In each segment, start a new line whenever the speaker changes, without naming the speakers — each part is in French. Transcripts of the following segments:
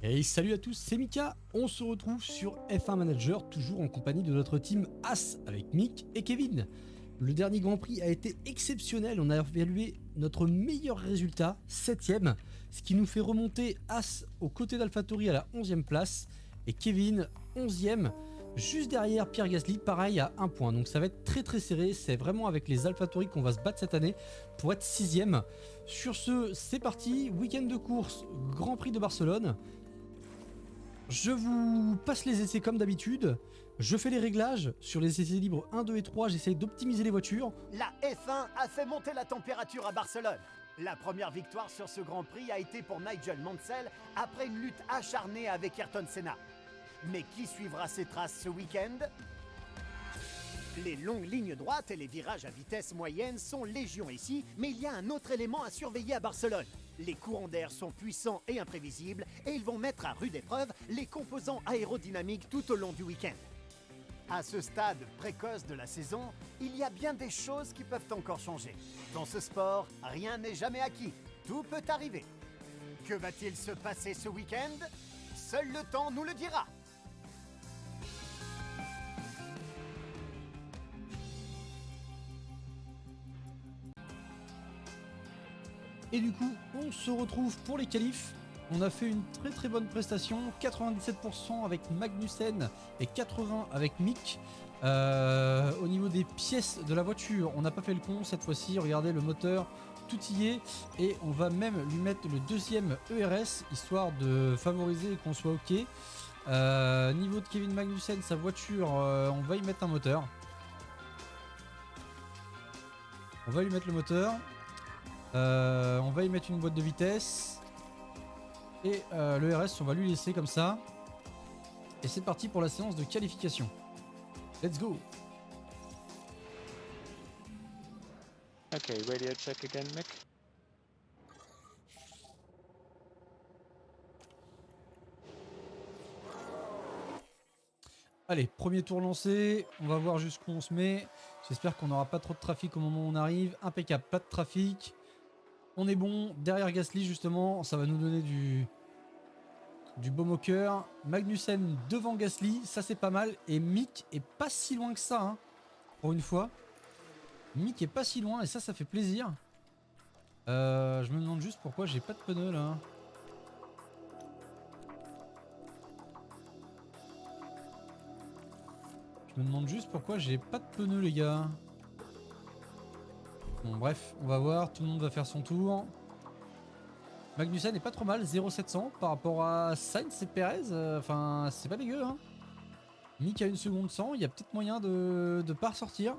Et salut à tous, c'est Mika. On se retrouve sur F1 Manager, toujours en compagnie de notre team As avec Mick et Kevin. Le dernier Grand Prix a été exceptionnel, on a évalué notre meilleur résultat, 7ème, ce qui nous fait remonter As aux côtés d'AlphaTauri à la 11ème place et Kevin 11ème, juste derrière Pierre Gasly, pareil à 1 point. Donc ça va être très serré, c'est vraiment avec les AlphaTauri qu'on va se battre cette année pour être 6ème. Sur ce, c'est parti, week-end de course, Grand Prix de Barcelone. Je vous passe les essais comme d'habitude, je fais les réglages sur les essais libres 1, 2 et 3, j'essaye d'optimiser les voitures.
La F1 a fait monter la température à Barcelone. La première victoire sur ce Grand Prix a été pour Nigel Mansell après une lutte acharnée avec Ayrton Senna. Mais qui suivra ses traces ce week-end? Les longues lignes droites et les virages à vitesse moyenne sont légion ici, mais il y a un autre élément à surveiller à Barcelone. Les courants d'air sont puissants et imprévisibles et ils vont mettre à rude épreuve les composants aérodynamiques tout au long du week-end. À ce stade précoce de la saison, il y a bien des choses qui peuvent encore changer. Dans ce sport, rien n'est jamais acquis. Tout peut arriver. Que va-t-il se passer ce week-end? Seul le temps nous le dira.
Et du coup, on se retrouve pour les qualifs. On a fait une très bonne prestation, 97% avec Magnussen et 80% avec Mick. Au niveau des pièces de la voiture, on n'a pas fait le con cette fois-ci. Regardez le moteur, tout y est. Et on va même lui mettre le deuxième ERS, histoire de favoriser qu'on soit OK. Niveau de Kevin Magnussen, sa voiture, on va y mettre un moteur. On va lui mettre le moteur. On va y mettre une boîte de vitesse. Et le RS, on va lui laisser comme ça. Et c'est parti pour la séance de qualification. Let's go!
Okay, radio check again, Mick.
Allez, premier tour lancé. On va voir jusqu'où on se met. J'espère qu'on n'aura pas trop de trafic au moment où on arrive. Impeccable, pas de trafic. On est bon. Derrière Gasly, justement, ça va nous donner du baume au cœur. Magnussen devant Gasly, ça c'est pas mal. Et Mick est pas si loin que ça, hein, pour une fois. Mick est pas si loin et ça fait plaisir. Je me demande juste pourquoi j'ai pas de pneus là. Je me demande juste pourquoi j'ai pas de pneus les gars. Bon bref, on va voir, tout le monde va faire son tour. Magnussen est pas trop mal, 0,700 par rapport à Sainz et Perez. Enfin, c'est pas dégueu hein. Mick a une seconde 100, il y a peut-être moyen de pas ressortir.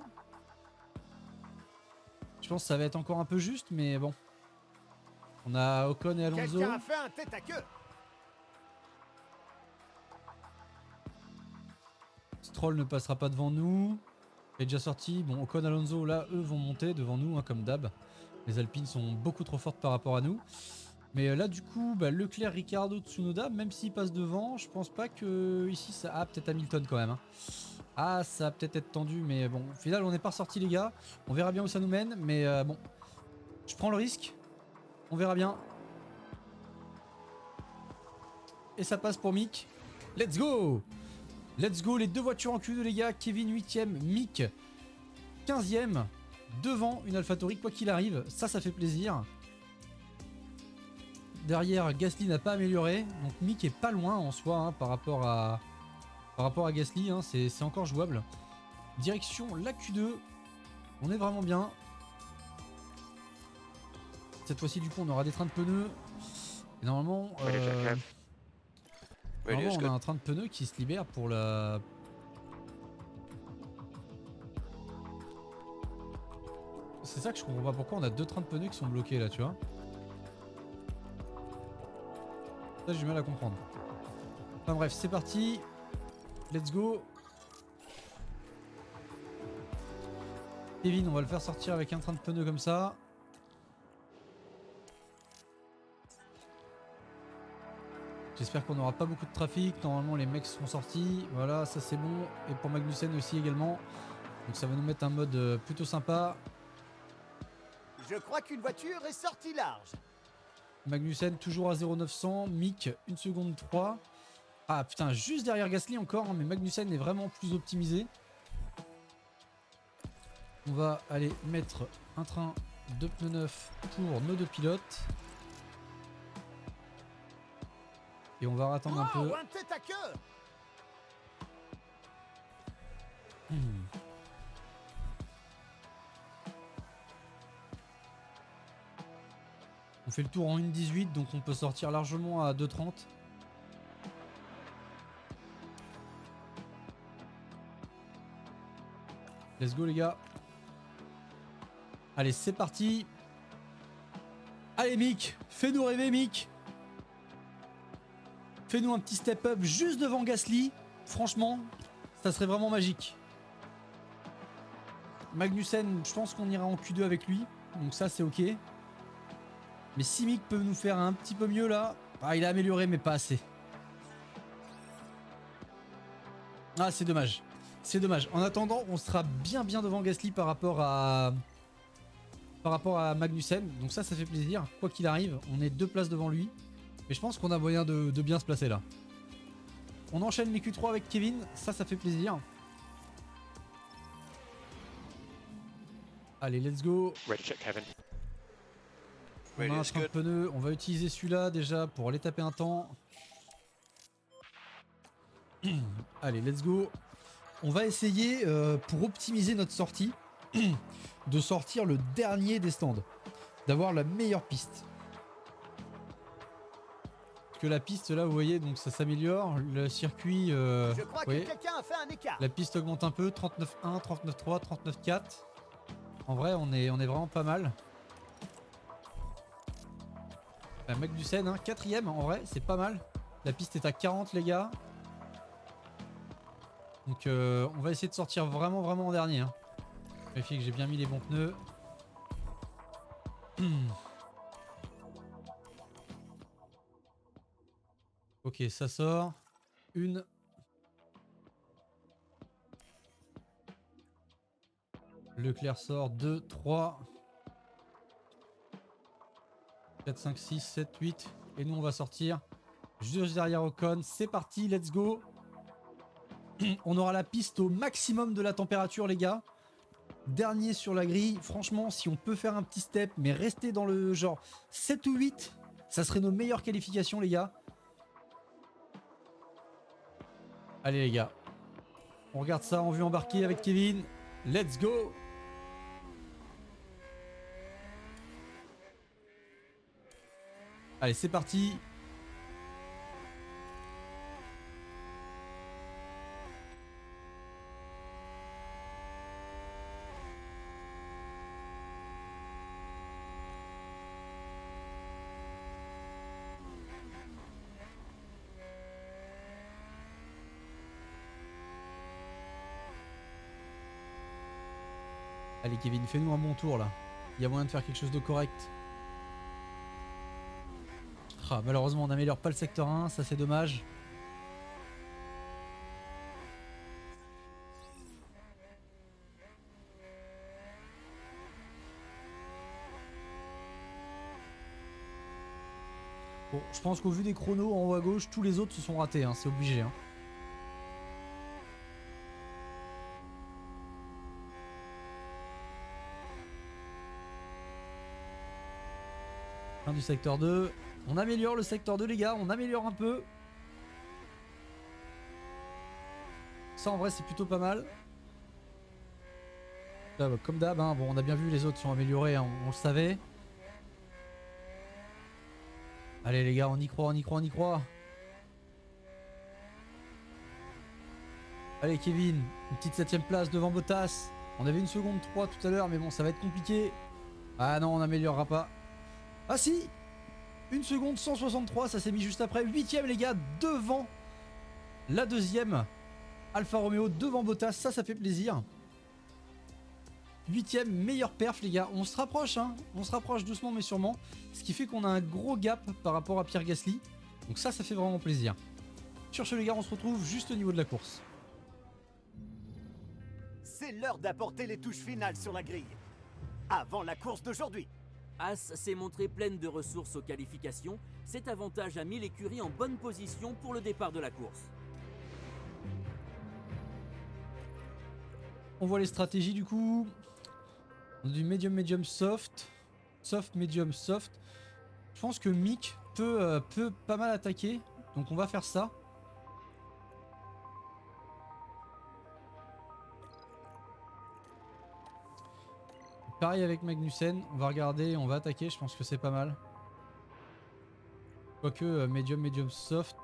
Je pense que ça va être encore un peu juste, mais bon. On a Ocon et Alonso.
Quelqu'un a fait un tête à queue.
Stroll ne passera pas devant nous. Il est déjà sorti. Bon, Ocon, Alonso, là, eux vont monter devant nous, hein, comme d'hab. Les Alpines sont beaucoup trop fortes par rapport à nous. Mais là, du coup, bah, Leclerc, Ricciardo, Tsunoda, même s'ils passent devant, je pense pas que ici, ça... Ah, peut-être Hamilton quand même. Hein. Ah, ça va peut-être être tendu, mais bon. Au final, on n'est pas ressorti, les gars. On verra bien où ça nous mène, mais bon. Je prends le risque. On verra bien. Et ça passe pour Mick. Let's go! Let's go, les deux voitures en Q2 les gars, Kevin 8ème, Mick 15ème, devant une AlphaTauri quoi qu'il arrive, ça fait plaisir. Derrière, Gasly n'a pas amélioré, donc Mick est pas loin en soi hein, par rapport à Gasly, hein, c'est encore jouable. Direction la Q2, on est vraiment bien. Normalement, fois-ci du coup on aura des trains de pneus. Et normalement... Normalement, on a un train de pneus qui se libère pour la... C'est ça que je comprends pas pourquoi on a deux trains de pneus qui sont bloqués là, tu vois. Ça, j'ai du mal à comprendre. Enfin bref, c'est parti. Let's go. Kevin, on va le faire sortir avec un train de pneus comme ça. J'espère qu'on n'aura pas beaucoup de trafic. Normalement, les mecs seront sortis. Voilà, ça c'est bon. Et pour Magnussen aussi également. Donc ça va nous mettre un mode plutôt sympa.
Je crois qu'une voiture est sortie large.
Magnussen toujours à 0,900. Mick 1 seconde 3. Ah putain, juste derrière Gasly encore, hein, mais Magnussen est vraiment plus optimisé. On va aller mettre un train de pneus neufs pour nos deux pilotes. Et on va attendre un peu.
Oh, un tête à queue.
On fait le tour en 1,18, donc on peut sortir largement à 2,30. Let's go les gars. Allez, c'est parti. Allez Mick, fais-nous rêver Mick. Fais-nous un petit step up juste devant Gasly. Franchement, ça serait vraiment magique. Magnussen, je pense qu'on ira en Q2 avec lui. Donc ça, c'est ok. Mais si Mick peut nous faire un petit peu mieux là. Ah, il a amélioré, mais pas assez. Ah, c'est dommage. C'est dommage. En attendant, on sera bien devant Gasly par rapport à Magnussen. Donc ça fait plaisir. Quoi qu'il arrive, on est 2 places devant lui. Mais je pense qu'on a moyen de bien se placer là. On enchaîne les Q3 avec Kevin. Ça fait plaisir. Allez, let's go.
Ready to check, Kevin.
On a un train de pneus. On va utiliser celui-là déjà pour aller taper un temps. Allez, let's go. On va essayer, pour optimiser notre sortie, de sortir le dernier des stands. D'avoir la meilleure piste. Parce que la piste, là, vous voyez, donc ça s'améliore. Le circuit,
Je crois que quelqu'un a fait un écart.
la piste augmente un peu. 39.1, 39.3, 39.4. En vrai, on est vraiment pas mal. Magnussen, hein, 4ème, en vrai, c'est pas mal. La piste est à 40, les gars. Donc on va essayer de sortir vraiment en dernier. Hein. Vérifier que j'ai bien mis les bons pneus. Ok, ça sort. Une. Leclerc sort. 2, 3. 4, 5, 6, 7, 8. Et nous on va sortir juste derrière Ocon. C'est parti, let's go. On aura la piste au maximum de la température les gars. Dernier sur la grille. Franchement, si on peut faire un petit step, mais rester dans le genre 7 ou 8, ça serait nos meilleures qualifications les gars. Allez les gars. On regarde ça en vue embarquée avec Kevin. Let's go. Allez, c'est parti. Allez Kevin, fais-nous un bon tour là. Il y a moyen de faire quelque chose de correct. Ah, malheureusement on n'améliore pas le secteur 1, ça c'est dommage. Bon, je pense qu'au vu des chronos en haut à gauche, tous les autres se sont ratés, hein, c'est obligé. Hein. Fin du secteur 2. On améliore le secteur 2 les gars, on améliore un peu. Ça en vrai c'est plutôt pas mal. Là, bah, comme d'hab, hein, bon, on a bien vu les autres sont améliorés, hein, on le savait. Allez les gars, on y croit, on y croit, on y croit. Allez Kevin, une petite 7ème place devant Bottas. On avait 1 seconde 3 tout à l'heure, mais bon ça va être compliqué. Ah non, on n'améliorera pas. Ah si, 1 seconde 163, ça s'est mis juste après. 8ème les gars, devant la 2ème Alfa Romeo, devant Bottas, ça fait plaisir. 8ème, meilleure perf les gars, on se rapproche hein, on se rapproche doucement mais sûrement. Ce qui fait qu'on a un gros gap par rapport à Pierre Gasly. Donc ça fait vraiment plaisir. Sur ce les gars, on se retrouve juste au niveau de la course.
C'est l'heure d'apporter les touches finales sur la grille. Avant la course d'aujourd'hui.
As s'est montrée pleine de ressources aux qualifications. Cet avantage a mis l'écurie en bonne position pour le départ de la course.
On voit les stratégies du coup. On a du medium, medium, soft. Soft, medium, soft. Je pense que Mick peut pas mal attaquer. Donc on va faire ça. Pareil avec Magnussen. On va regarder, on va attaquer. Je pense que c'est pas mal. Quoique medium, medium, soft.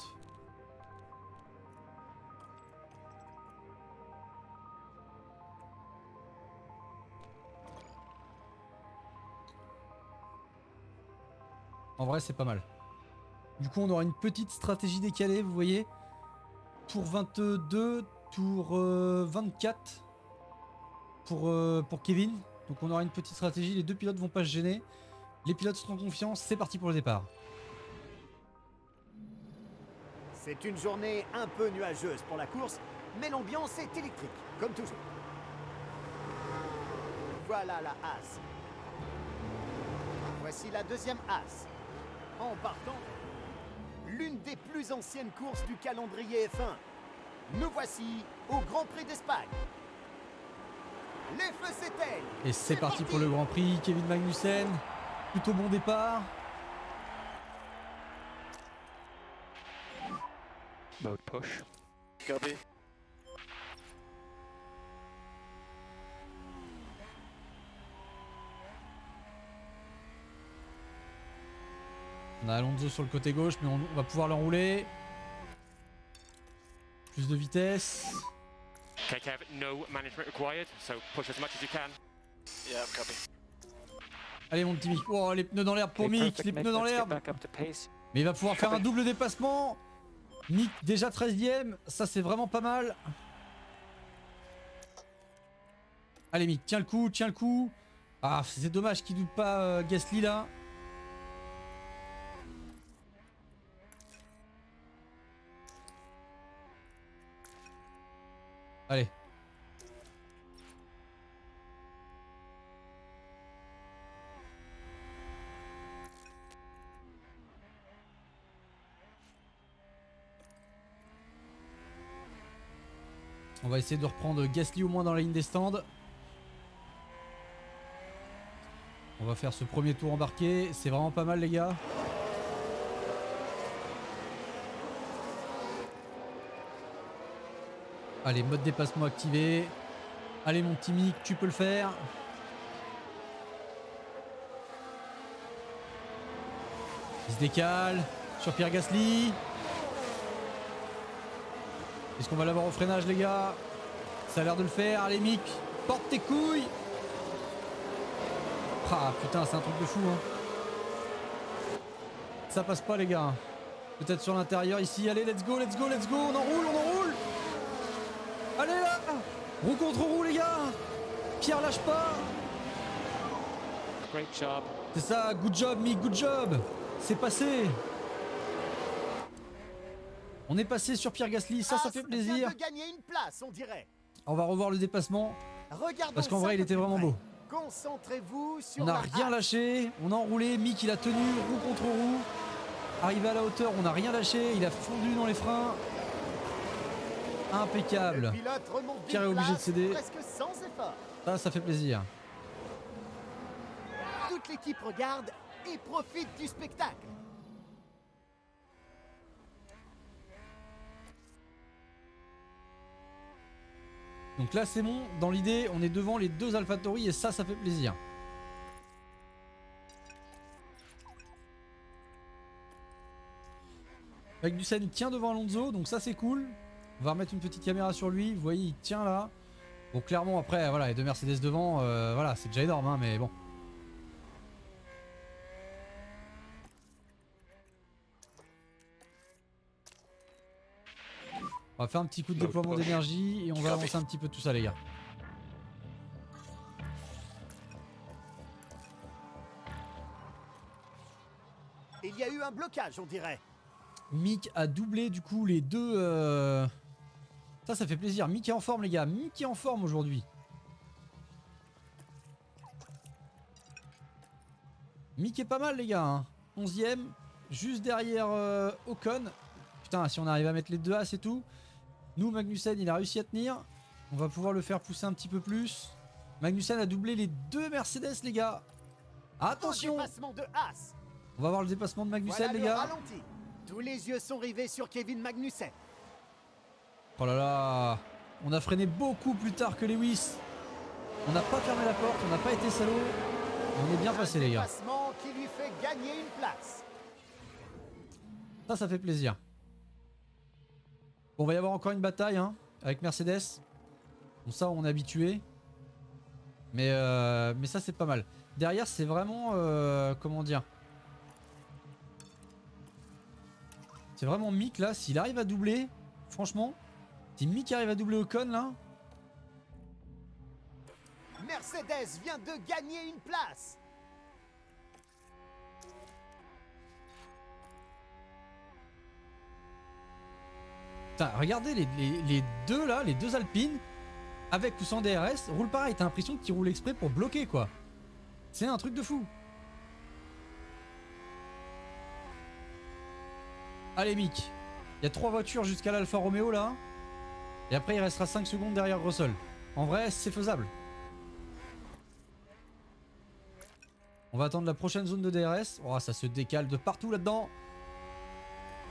En vrai, c'est pas mal. Du coup, on aura une petite stratégie décalée, vous voyez. Tour 22, tour 24 pour Kevin. Donc on aura une petite stratégie, les deux pilotes vont pas se gêner. Les pilotes seront confiants, c'est parti pour le départ.
C'est une journée un peu nuageuse pour la course, mais l'ambiance est électrique, comme toujours. Voilà la As. Voici la deuxième As. En partant, l'une des plus anciennes courses du calendrier F1. Nous voici au Grand Prix d'Espagne. Les feux s'éteignent.
Et c'est parti pour le Grand Prix, Kevin Magnussen. Plutôt bon départ.
Mode push.
Copy.
On a Alonso sur le côté gauche, mais on va pouvoir l'enrouler. Plus de vitesse.
Okay, Kev, no management required, so push as much as you can.
Yeah, copy.
Allez mon petit Mick. Oh, les pneus dans l'herbe pour
Okay,
Mick,
perfect,
les
Mick.
pneus dans
Let's get
l'herbe.
back up to pace.
Mais il va pouvoir faire un double dépassement. Mick déjà 13ème, ça c'est vraiment pas mal. Allez Mick, tiens le coup, tiens le coup. Ah, c'est dommage qu'il doute pas Gasly là. Allez. On va essayer de reprendre Gasly au moins dans la ligne des stands. On va faire ce premier tour embarqué. C'est vraiment pas mal les gars. Allez, mode dépassement activé. Allez mon petit Mick, tu peux le faire. Il se décale sur Pierre Gasly. Est-ce qu'on va l'avoir au freinage les gars? Ça a l'air de le faire. Allez Mick, porte tes couilles. Ah putain, c'est un truc de fou hein. Ça passe pas les gars. Peut-être sur l'intérieur ici. Allez, let's go, let's go, let's go. On enroule, on enroule. Allez là. Roue contre roue les gars. Pierre lâche pas.
Great job.
C'est ça, good job Mick, good job. C'est passé. On est passé sur Pierre Gasly, ça
As
fait
vient
plaisir.
de gagner une place, on dirait.
On va revoir le dépassement.
Regardons
Parce qu'en
ça
vrai, il
de
était
plus
vraiment
près.
beau.
Concentrez-vous sur
On n'a
la
rien
As.
lâché, on a enroulé, Mick il a tenu roue contre roue. Arrivé à la hauteur, on n'a rien lâché, il a fondu dans les freins. Impeccable.
Le pilote remonte
Pierre est
d'une
obligé de
place
céder.
presque sans effort.
Ça fait plaisir.
Toute l'équipe regarde et profite du spectacle.
Donc là c'est bon, dans l'idée on est devant les deux AlphaTauri et ça fait plaisir. Magnussen tient devant Alonso, donc ça c'est cool. On va remettre une petite caméra sur lui, vous voyez il tient là. Bon clairement après voilà les deux Mercedes devant, voilà c'est déjà énorme hein, mais bon. On va faire un petit coup de déploiement d'énergie et on va avancer un petit peu tout ça les gars.
Il y a eu un blocage, on dirait.
Mick a doublé du coup les deux... Ça fait plaisir. Mick est en forme les gars. Mick est en forme aujourd'hui. Mick est pas mal les gars, hein. 11ème, juste derrière Ocon. Putain, si on arrive à mettre les deux As et tout. Nous, Magnussen, il a réussi à tenir. On va pouvoir le faire pousser un petit peu plus. Magnussen a doublé les deux Mercedes les gars. Attention!
Dépassement de As.
On va voir le dépassement de Magnussen
Voilà
les
le
gars.
ralenti. Tous les yeux sont rivés sur Kevin Magnussen.
Oh là là. On a freiné beaucoup plus tard que Lewis. On n'a pas fermé la porte, on n'a pas été salaud. On est bien passé les gars.
Dépassement qui lui fait gagner une place.
Ça fait plaisir. Bon, il va y avoir encore une bataille hein, avec Mercedes. Bon, ça, on est habitué. Mais ça, c'est pas mal. Derrière, c'est vraiment... comment dire? C'est vraiment Mick, là. S'il arrive à doubler, franchement, si Mick arrive à doubler Ocon, là...
Mercedes vient de gagner une place.
Putain, regardez les deux, là, les deux Alpines, avec ou sans DRS, roulent pareil. T'as l'impression qu'ils roulent exprès pour bloquer, quoi. C'est un truc de fou. Allez Mick, il y a 3 voitures jusqu'à l'Alfa Romeo là. Et après il restera 5 secondes derrière Russell. En vrai c'est faisable. On va attendre la prochaine zone de DRS. Oh ça se décale de partout là-dedans.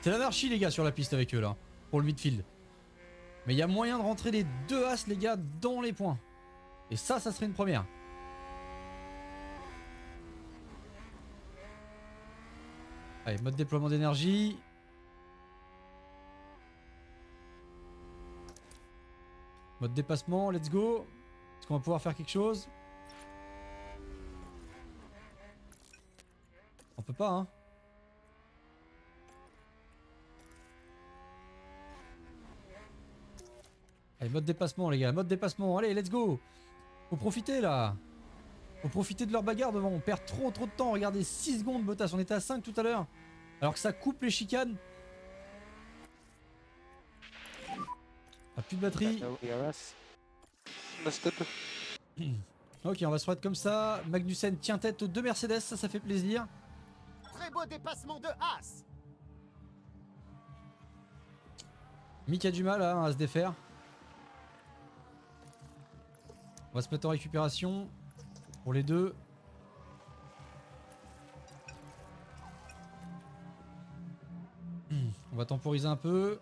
C'est l'anarchie les gars sur la piste avec eux là. Pour le midfield. Mais il y a moyen de rentrer les deux As les gars dans les points. Et ça serait une première. Allez mode déploiement d'énergie. Mode dépassement, let's go. Est-ce qu'on va pouvoir faire quelque chose? On peut pas hein. Allez mode dépassement les gars, mode dépassement, allez let's go. Faut profiter là. Faut profiter de leur bagarre devant, on perd trop de temps. Regardez 6 secondes Bottas, on était à 5 tout à l'heure. Alors que ça coupe les chicanes. Ah, plus de batterie.
No ERS.
Ok, on va se remettre comme ça. Magnussen tient tête aux deux Mercedes, ça fait plaisir.
Très beau dépassement de As.
Mick a du mal hein, à se défaire. On va se mettre en récupération pour les deux. On va temporiser un peu.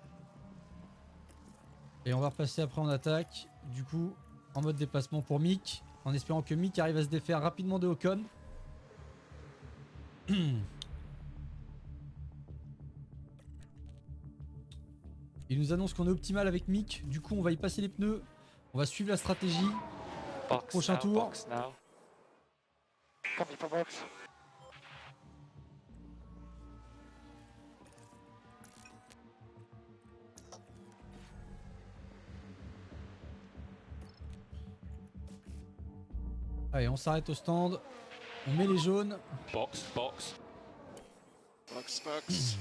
Et on va repasser après en attaque. Du coup, en mode dépassement pour Mick. En espérant que Mick arrive à se défaire rapidement de Ocon. Il nous annonce qu'on est optimal avec Mick. Du coup, on va y passer les pneus. On va suivre la stratégie.
Box
Prochain
now,
tour.
Box now. Copy for box.
Allez, on s'arrête au stand. On met les jaunes.
Box, box.
Box, box.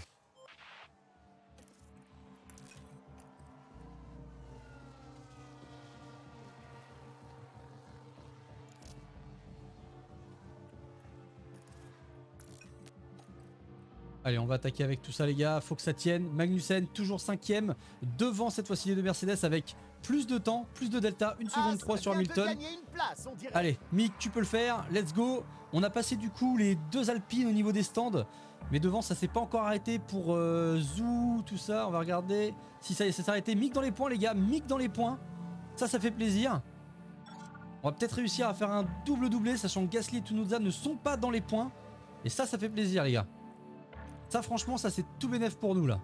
Allez, on va attaquer avec tout ça les gars, faut que ça tienne. Magnussen toujours 5ème, devant cette fois-ci les deux Mercedes avec plus de temps, plus de delta, 1 seconde 3 sur Hamilton. Allez, Mick, tu peux le faire, let's go. On a passé du coup les deux Alpines au niveau des stands, mais devant ça s'est pas encore arrêté pour Zou, tout ça. On va regarder si ça s'est arrêté. Mick dans les points les gars, Mick dans les points, ça fait plaisir. On va peut-être réussir à faire un doublé, sachant que Gasly et Tsunoda ne sont pas dans les points. Et ça fait plaisir les gars. Ça franchement ça c'est tout bénef pour nous là.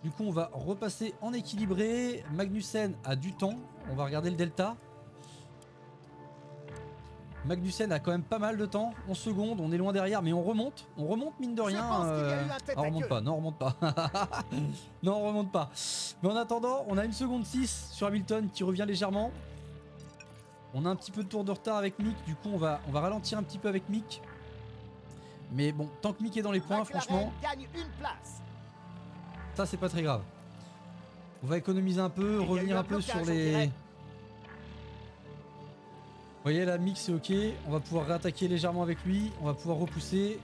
Du coup on va repasser en équilibré. Magnussen a du temps. On va regarder le delta. Magnussen a quand même pas mal de temps. 11 secondes, on est loin derrière mais on remonte. On remonte mine de rien. On remonte pas, non on remonte pas. Non on remonte pas. Mais en attendant on a 1 seconde 6 sur Hamilton qui revient légèrement. On a un petit peu de tour de retard avec Mick. Du coup on va ralentir un petit peu avec Mick. Mais bon, tant que Mick est dans les points, franchement, ça c'est pas très grave. On va économiser un peu, revenir un peu sur les... voyez là, Mick c'est ok. On va pouvoir réattaquer légèrement avec lui. On va pouvoir repousser.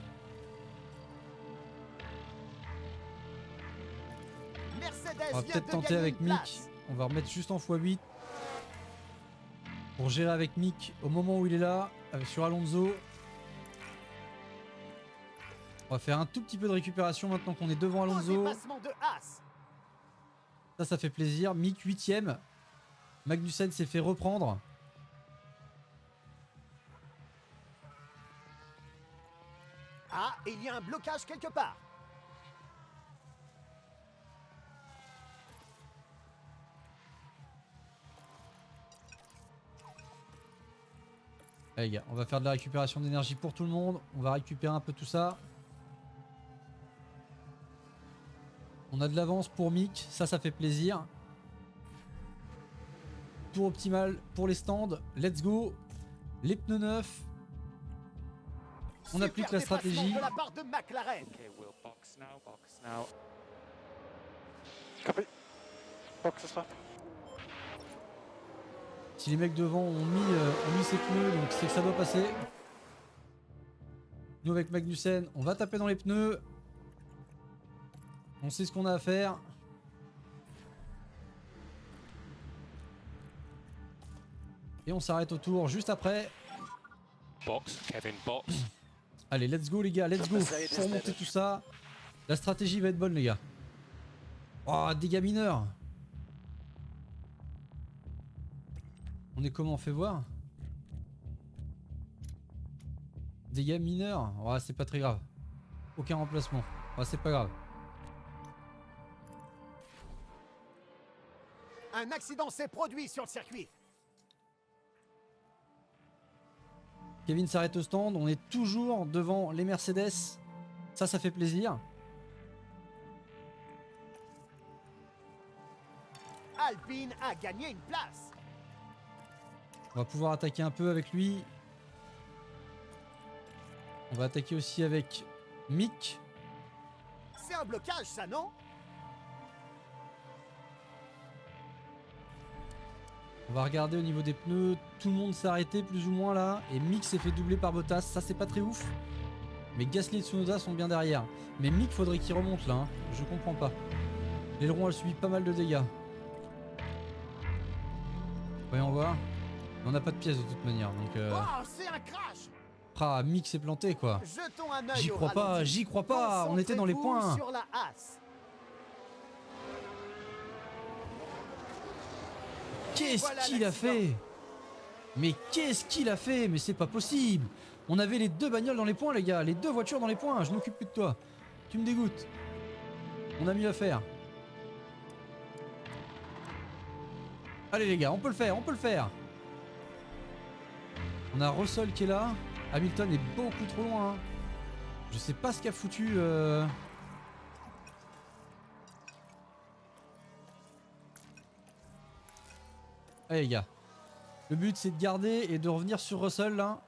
Mercedes
On va
vient
peut-être
de
tenter
gagner
avec
une
Mick.
place.
On va remettre juste en x8. Pour gérer avec Mick au moment où il est là. Sur Alonso. On va faire un tout petit peu de récupération maintenant qu'on est devant
Au
Alonso.
dépassement de Haas.
Ça fait plaisir. Mick 8ème. Magnussen s'est fait reprendre.
Ah, il y a un blocage quelque part.
Allez les gars, on va faire de la récupération d'énergie pour tout le monde. On va récupérer un peu tout ça. On a de l'avance pour Mick, ça fait plaisir. Tour optimal pour les stands. Let's go. Les pneus neufs. On
Super
applique la
dépassement
stratégie.
de la part de McLaren.
Okay, we'll box now, box now. Copy. Box as well.
Si les mecs devant ont mis ses pneus, donc c'est que ça doit passer. Nous avec Magnussen, on va taper dans les pneus. On sait ce qu'on a à faire. Et on s'arrête au tour juste après.
Box, Kevin, box.
Allez, let's go les gars, let's go. Faut remonter tout ça. La stratégie va être bonne les gars. Oh, dégâts mineurs. On est comment, on fait voir. Dégâts mineurs. Oh, c'est pas très grave. Aucun remplacement. Oh, c'est pas grave.
Un accident s'est produit sur le circuit.
Kevin s'arrête au stand. On est toujours devant les Mercedes. Ça fait plaisir.
Alpine a gagné une place.
On va pouvoir attaquer un peu avec lui. On va attaquer aussi avec Mick.
C'est un blocage, ça, non?
On va regarder au niveau des pneus. Tout le monde s'est arrêté plus ou moins là. Et Mick s'est fait doubler par Bottas. Ça, c'est pas très ouf. Mais Gasly et Tsunoda sont bien derrière. Mais Mick, faudrait qu'il remonte là. Hein. Je comprends pas. L'aileron a subi pas mal de dégâts. Voyons voir. On n'a pas de pièces de toute manière. Donc,
Oh, c'est un crash.
Ah, Mick s'est planté quoi.
Jetons un œil
J'y
au
crois pas,
ralenti.
j'y crois pas. On était dans les
Concentrez-vous
points.
sur la Haas.
Qu'est-ce
voilà
qu'il a
l'accident.
fait? Mais qu'est-ce qu'il a fait? Mais c'est pas possible. On avait les deux bagnoles dans les points les gars. Les deux voitures dans les points. Je m'occupe plus de toi. Tu me dégoûtes. On a mieux à faire. Allez les gars, on peut le faire, on peut le faire. On a Russell qui est là. Hamilton est beaucoup trop loin. Hein. Je sais pas ce qu'a foutu... Allez les gars. Le but c'est de garder et de revenir sur Russell là.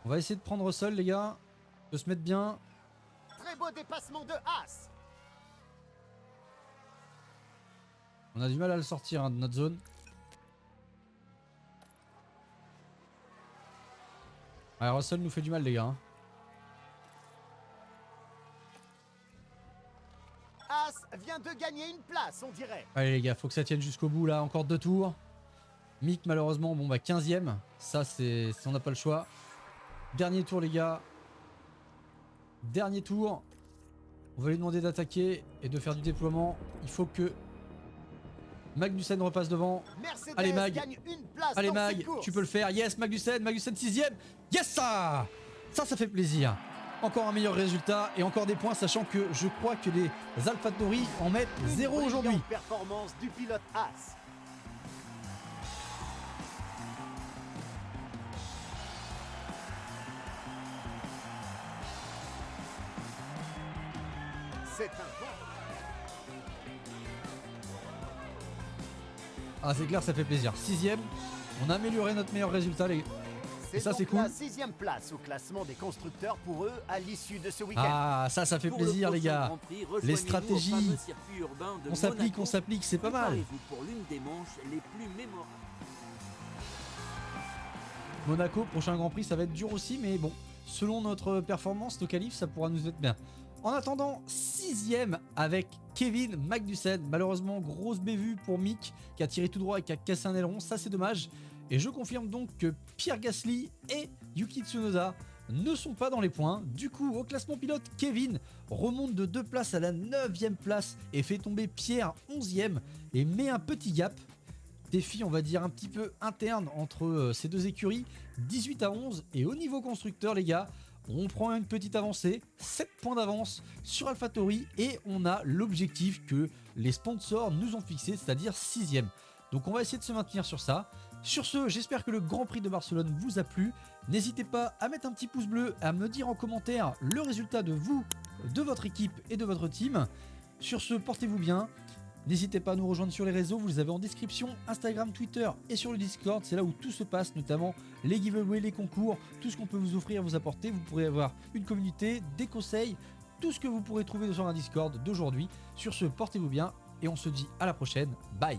On va essayer de prendre Russell les gars. De se mettre bien.
Très beau dépassement de Haas.
On a du mal à le sortir hein, de notre zone. Ouais, Russell nous fait du mal les gars. Hein.
Haas vient de gagner une place, on dirait.
Allez les gars, faut que ça tienne jusqu'au bout là. Encore 2 tours. Mick malheureusement, bon bah 15ème. Ça c'est... on n'a pas le choix. Dernier tour les gars. Dernier tour. On va lui demander d'attaquer et de faire du déploiement. Il faut que Magnussen repasse devant.
Mercedes
Allez, Mag.
gagne une place
Allez
dans
Mag,
cette course.
tu peux le faire. Yes Magnussen, Magnussen 6ème. Yes ça. Ça fait plaisir. Encore un meilleur résultat et encore des points, sachant que je crois que les AlphaTauri en mettent
Une
0 aujourd'hui.
brillante performance du pilote Haas. C'est un bon.
Ah c'est clair, ça fait plaisir. 6ème, on a amélioré notre meilleur résultat les...
C'est
ça,
donc
c'est cool.
la 6e place au classement des constructeurs pour eux à l'issue de ce week-end.
Ah ça fait
Pour le
plaisir les
prochain
gars.
Grand Prix,
Les
rejoignez-nous au
stratégies.
fameux circuit urbain de
On s'applique, c'est pas mal.
Préparez-vous pour l'une des manches les plus mémorables.
Monaco, prochain Grand Prix, ça va être dur aussi, mais bon, selon notre performance, nos qualifs, ça pourra nous être bien. En attendant, 6ème avec Kevin Magnussen. Malheureusement, grosse bévue pour Mick qui a tiré tout droit et qui a cassé un aileron, ça c'est dommage. Et je confirme donc que Pierre Gasly et Yuki Tsunoda ne sont pas dans les points. Du coup, au classement pilote, Kevin remonte de 2 places à la 9ème place et fait tomber Pierre 11ème et met un petit gap. Défi, on va dire, un petit peu interne entre ces deux écuries, 18 à 11. Et au niveau constructeur, les gars, on prend une petite avancée, 7 points d'avance sur AlphaTauri et on a l'objectif que les sponsors nous ont fixé, c'est-à-dire 6ème. Donc on va essayer de se maintenir sur ça. Sur ce, j'espère que le Grand Prix de Barcelone vous a plu. N'hésitez pas à mettre un petit pouce bleu, à me dire en commentaire le résultat de vous, de votre équipe et de votre team. Sur ce, portez-vous bien. N'hésitez pas à nous rejoindre sur les réseaux, vous les avez en description, Instagram, Twitter et sur le Discord, c'est là où tout se passe, notamment les giveaways, les concours, tout ce qu'on peut vous offrir, vous apporter. Vous pourrez avoir une communauté, des conseils, tout ce que vous pourrez trouver sur un Discord d'aujourd'hui. Sur ce, portez-vous bien et on se dit à la prochaine, bye.